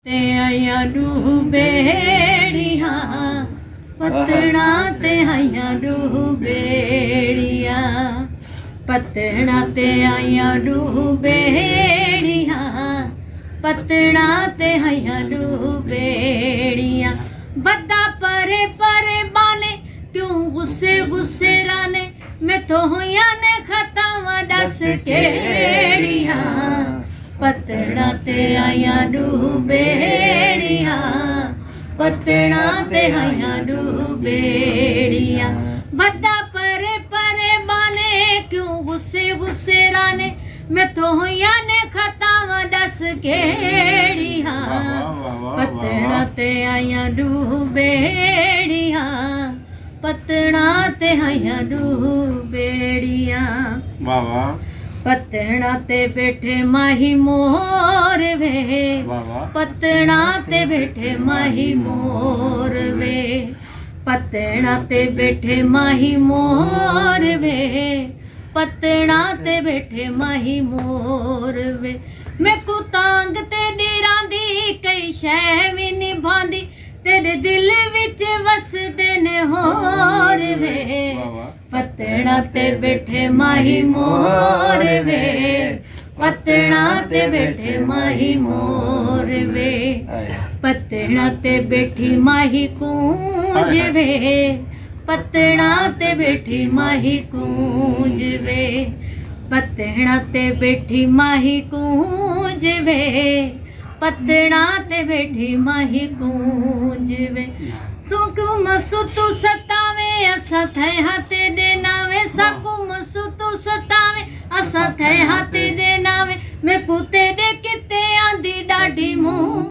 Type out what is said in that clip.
ते आया डूबेड़िया पतड़ा ते आया डूबेड़िया पतड़ा ते आया डूबेड़िया पतड़ा ते आया डूबेड़िया बदा परे परे बाने क्यों गुस्से गुस्से राने मैं तो होया ने खतावा दस केड़िया पतड़ा ते आया डूबेड़िया पतड़ा ते आया डूबेड़िया बदा परे परे बाने क्यों गुस्से गुस्से राने मैं तो होया ने खतावा दस केड़िया पतड़ा ते आया डूबेड़िया पतड़ा ते आया डूबेड़िया वाह वाह पतड़ा ते बैठे माही मोर वे पतड़ा ते बैठे माही मोर वे पतड़ा ते बैठे माही मोर वे पतड़ा ते बैठे माही मोर वे मैं कुतांग ते डिरांदी कई शै भी निभांदी तेरे दिल विच वसदे ने होर वे पतड़ा ते बैठे माही मोर वे पतड़ा ते बैठे माही मोर वे पतड़ा ते बैठी माही कूंज वे पतड़ा ते बैठी माही कूंज वे पतड़ा ते बैठी माही कूंज वे पतड़ा ते बैठी माही कूंज वे तू क्यों मसु तू सतावे असा थे हाथे दे नावे साकू मसु तू सतावे असा थे हाथे दे नावे मैं पुते दे किते आंदी डाडी मुंह